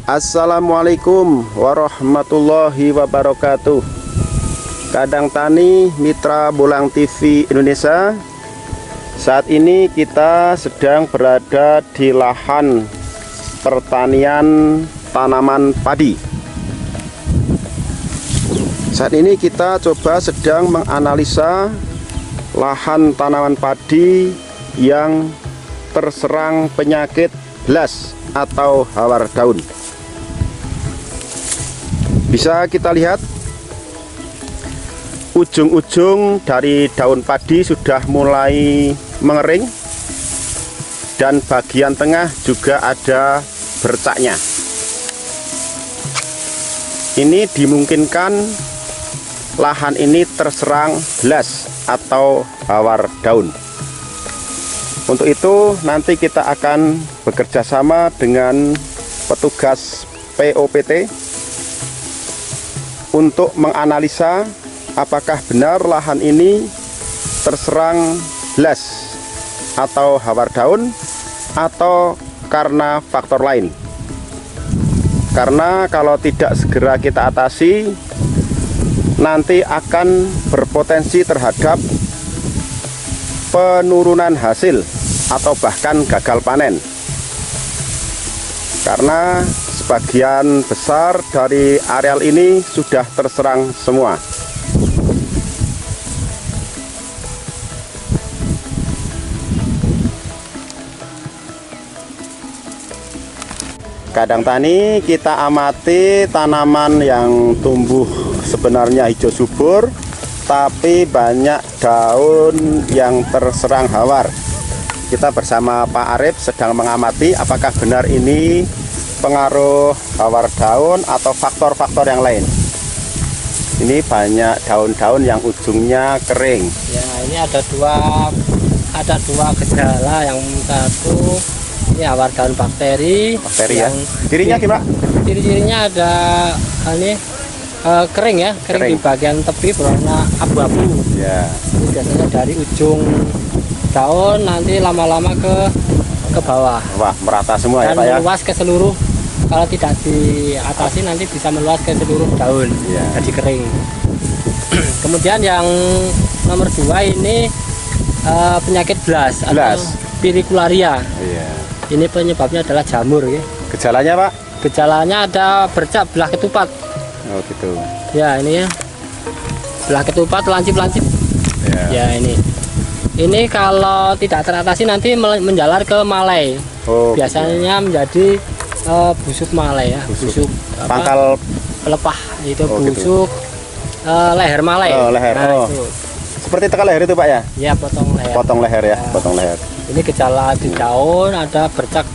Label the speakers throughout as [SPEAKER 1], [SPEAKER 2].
[SPEAKER 1] Assalamualaikum warahmatullahi wabarakatuh. Kadang Tani Mitra Bolang TV Indonesia. Saat ini kita sedang berada di lahan pertanian tanaman padi. Saat ini kita coba sedang menganalisa lahan tanaman padi yang terserang penyakit blas atau hawar daun. Bisa kita lihat ujung-ujung dari daun padi sudah mulai mengering dan bagian tengah juga ada bercaknya. Ini dimungkinkan lahan ini terserang blas atau hawar daun. Untuk itu nanti kita akan bekerja sama dengan petugas POPT untuk menganalisa apakah benar lahan ini terserang blas atau hawar daun atau karena faktor lain. Karena kalau tidak segera kita atasi, nanti akan berpotensi terhadap penurunan hasil atau bahkan gagal panen. Karena sebagian besar dari areal ini sudah terserang semua. Kadang Tani kita amati tanaman yang tumbuh sebenarnya hijau subur, tapi banyak daun yang terserang hawar. Kita bersama Pak Arif sedang mengamati apakah benar ini pengaruh hawar daun atau faktor-faktor yang lain. Ini banyak daun-daun yang ujungnya kering.
[SPEAKER 2] Ya, ini ada dua gejala. Yang satu ini hawar daun bakteri.
[SPEAKER 1] Ya. Cirinya gimana?
[SPEAKER 2] Ciri-cirinya ada ini kering ya, kering di bagian tepi berwarna abu-abu.
[SPEAKER 1] Ya.
[SPEAKER 2] Ini biasanya dari ujung daun nanti lama-lama ke bawah.
[SPEAKER 1] Wah, merata semua
[SPEAKER 2] dan
[SPEAKER 1] ya Pak ya.
[SPEAKER 2] Meluas ke seluruh, kalau tidak diatasi nanti bisa meluas ke seluruh daun.
[SPEAKER 1] Ya.
[SPEAKER 2] Jadi kering. Kemudian yang nomor 2 ini penyakit blas atau pirikularia.
[SPEAKER 1] Iya.
[SPEAKER 2] Ini penyebabnya adalah jamur ya.
[SPEAKER 1] Gejalanya Pak?
[SPEAKER 2] Gejalanya ada bercak belah ketupat.
[SPEAKER 1] Oh gitu.
[SPEAKER 2] Ya ini ya, belah ketupat, lancip-lancip. Ya ini. Ini kalau tidak teratasi nanti menjalar ke malai.
[SPEAKER 1] Oh,
[SPEAKER 2] biasanya menjadi busuk malai ya, busuk
[SPEAKER 1] pangkal
[SPEAKER 2] pelepah itu.
[SPEAKER 1] Oh,
[SPEAKER 2] busuk gitu. Leher malai.
[SPEAKER 1] Oh, leher.
[SPEAKER 2] Nah,
[SPEAKER 1] itu. Seperti tekan leher itu Pak ya?
[SPEAKER 2] Ya, potong leher.
[SPEAKER 1] Potong leher ya, potong leher.
[SPEAKER 2] Ini gejala di daun ada bercak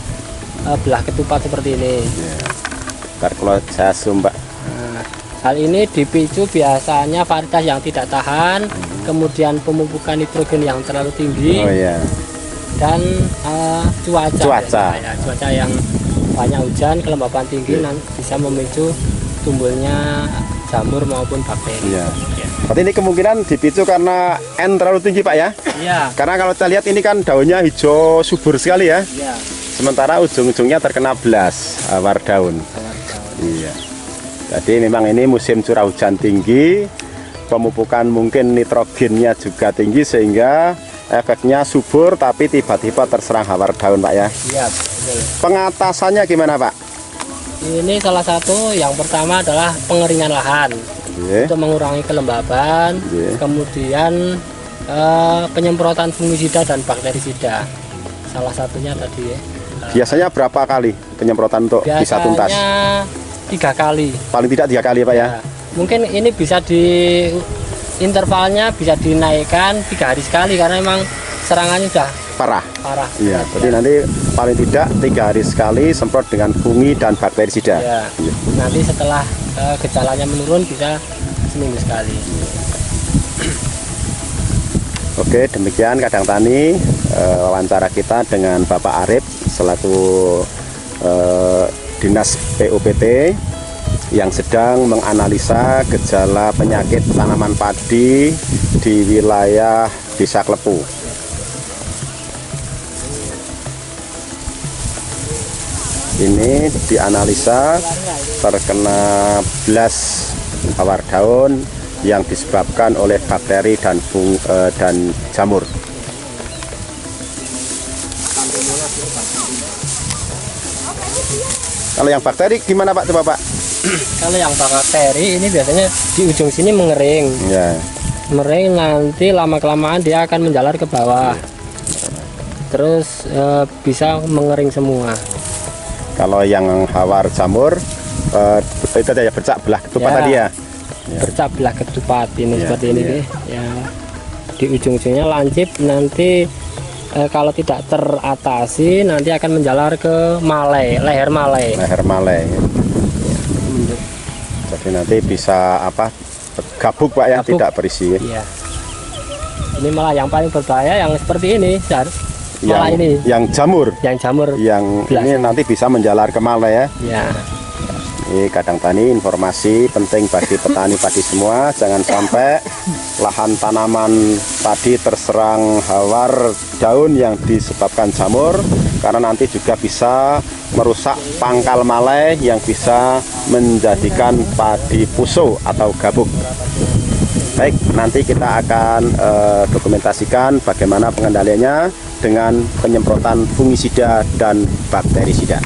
[SPEAKER 2] belah ketupat seperti ini.
[SPEAKER 1] Ya. Ntar kalau saya zoom Pak.
[SPEAKER 2] Nah, hal ini dipicu biasanya varietas yang tidak tahan, kemudian pemupukan nitrogen yang terlalu tinggi,
[SPEAKER 1] Oh iya.
[SPEAKER 2] dan cuaca.
[SPEAKER 1] Ya,
[SPEAKER 2] cuaca yang banyak hujan, kelembapan tinggi nanti bisa memicu tumbuhnya jamur maupun bakteri.
[SPEAKER 1] Iya. Berarti ini kemungkinan dipicu karena N terlalu tinggi Pak ya?
[SPEAKER 2] Iya.
[SPEAKER 1] Karena kalau kita lihat ini kan daunnya hijau subur sekali ya.
[SPEAKER 2] Iya.
[SPEAKER 1] Sementara ujung-ujungnya terkena blas hawar daun. Iya. Jadi memang ini musim curah hujan tinggi, pemupukan mungkin nitrogennya juga tinggi sehingga efeknya subur tapi tiba-tiba terserang hawar daun Pak ya.
[SPEAKER 2] Iya, betul.
[SPEAKER 1] Pengatasannya gimana Pak?
[SPEAKER 2] Ini salah satu yang pertama adalah pengeringan lahan. Untuk mengurangi kelembaban, kemudian penyemprotan fungisida dan bakterisida. Salah satunya tadi ya.
[SPEAKER 1] Biasanya berapa kali penyemprotan untuk bisa tuntas?
[SPEAKER 2] Biasanya 3 kali.
[SPEAKER 1] Paling tidak 3 kali Pak ya?
[SPEAKER 2] Mungkin ini bisa intervalnya bisa dinaikkan 3 hari sekali karena memang serangannya sudah
[SPEAKER 1] parah. Iya,
[SPEAKER 2] ya.
[SPEAKER 1] jadi nanti paling tidak 3 hari sekali semprot dengan fungi dan bakterisida.
[SPEAKER 2] Ya.
[SPEAKER 1] Ya.
[SPEAKER 2] Nanti setelah gejalanya menurun bisa seminggu sekali.
[SPEAKER 1] Oke, demikian Kadang Tani wawancara kita dengan Bapak Arif selaku Dinas POPT yang sedang menganalisa gejala penyakit tanaman padi di wilayah Desa Klepu. ini dianalisa terkena blas hawar daun yang disebabkan oleh bakteri dan jamur. Kalau yang bakteri gimana Pak? Coba Pak.
[SPEAKER 2] Kalau yang bakteri ini biasanya di ujung sini mengering.
[SPEAKER 1] Ya.
[SPEAKER 2] Mengering, nanti lama-kelamaan dia akan menjalar ke bawah. Terus bisa mengering semua.
[SPEAKER 1] Kalau yang hawar jamur itu ada bercak belah ketupat tadi ya.
[SPEAKER 2] Bercak belah ketupat ini seperti ini
[SPEAKER 1] ya.
[SPEAKER 2] Ya. Di ujung-ujungnya lancip, nanti kalau tidak teratasi nanti akan menjalar ke leher malai.
[SPEAKER 1] Leher malai. Jadi nanti bisa gabuk Pak yang tidak berisi.
[SPEAKER 2] Iya. Ini malah yang paling berbahaya yang seperti ini, malah
[SPEAKER 1] yang jamur.
[SPEAKER 2] Yang jamur.
[SPEAKER 1] Yang ini nanti bisa menjalar ke malai ya.
[SPEAKER 2] Iya.
[SPEAKER 1] Ini Kadang Tani, informasi penting bagi petani padi semua. Jangan sampai lahan tanaman padi terserang hawar daun yang disebabkan jamur, karena nanti juga bisa merusak pangkal malai yang bisa menjadikan padi puso atau gabuk. Baik, nanti kita akan dokumentasikan bagaimana pengendaliannya dengan penyemprotan fungisida dan bakterisida.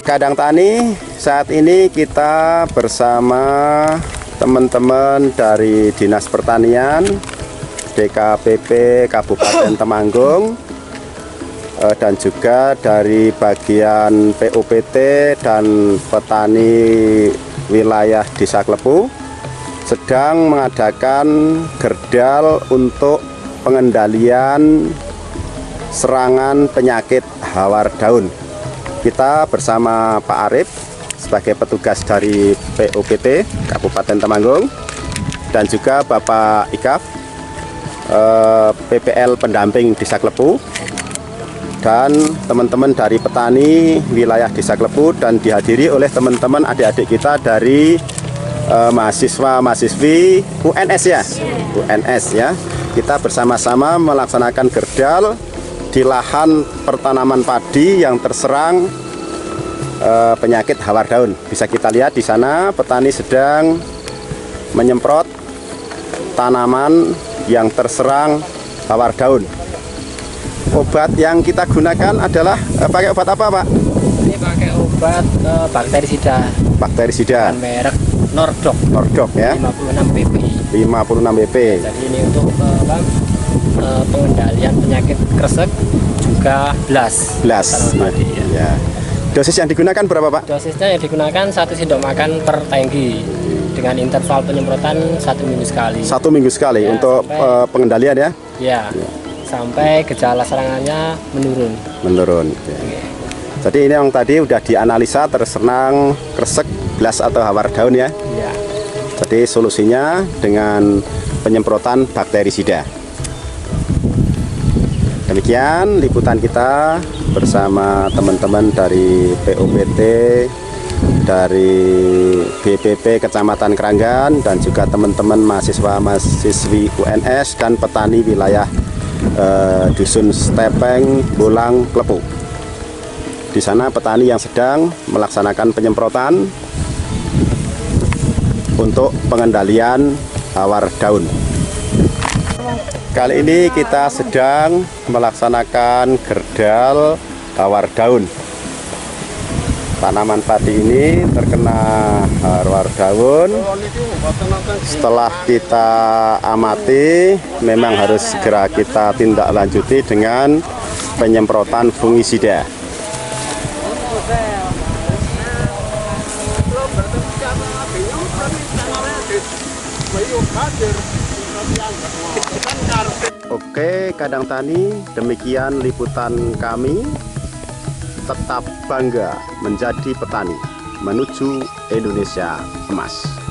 [SPEAKER 1] Kadang Tani, saat ini kita bersama teman-teman dari Dinas Pertanian DKPP Kabupaten Temanggung dan juga dari bagian POPT dan petani wilayah Desa Klepu sedang mengadakan gerdal untuk pengendalian serangan penyakit hawar daun. Kita bersama Pak Arif sebagai petugas dari POPT Kabupaten Temanggung dan juga Bapak Ikaf PPL pendamping Desa Klepu dan teman-teman dari petani wilayah Desa Klepu, dan dihadiri oleh teman-teman adik-adik kita dari mahasiswa-mahasiswi UNS ya. UNS ya. Kita bersama-sama melaksanakan gerdal di lahan pertanaman padi yang terserang penyakit hawar daun. Bisa kita lihat di sana petani sedang menyemprot tanaman yang terserang hawar daun. Obat yang kita gunakan adalah pakai obat apa Pak?
[SPEAKER 2] Ini pakai obat bakterisida.
[SPEAKER 1] Bakterisida.
[SPEAKER 2] Merek Nordok.
[SPEAKER 1] Nordok ya.
[SPEAKER 2] 56 pp.
[SPEAKER 1] 56 pp.
[SPEAKER 2] Jadi ini untuk pengendalian penyakit kresek juga blas.
[SPEAKER 1] Ya. Dosis yang digunakan berapa Pak?
[SPEAKER 2] Dosisnya yang digunakan 1 sendok makan per tangki dengan interval penyemprotan 1 minggu sekali.
[SPEAKER 1] 1 minggu sekali ya, untuk pengendalian ya?
[SPEAKER 2] Ya. Sampai gejala serangannya menurun.
[SPEAKER 1] Ya. Jadi ini yang tadi udah dianalisa terserang kresek, blas atau hawar daun ya?
[SPEAKER 2] Ya.
[SPEAKER 1] Jadi solusinya dengan penyemprotan bakterisida. Demikian liputan kita bersama teman-teman dari POPT, dari BPP Kecamatan Keranggan, dan juga teman-teman mahasiswa-mahasiswi UNS dan petani wilayah Dusun Stepeng, Bolang, Klepu. Di sana petani yang sedang melaksanakan penyemprotan untuk pengendalian hawar daun. Kali ini kita sedang melaksanakan gerdal hawar daun. Tanaman padi ini terkena hawar daun. Setelah kita amati, memang harus segera kita tindak lanjuti dengan penyemprotan fungisida. Oke, Kadang Tani, demikian liputan kami. Tetap bangga menjadi petani menuju Indonesia Emas.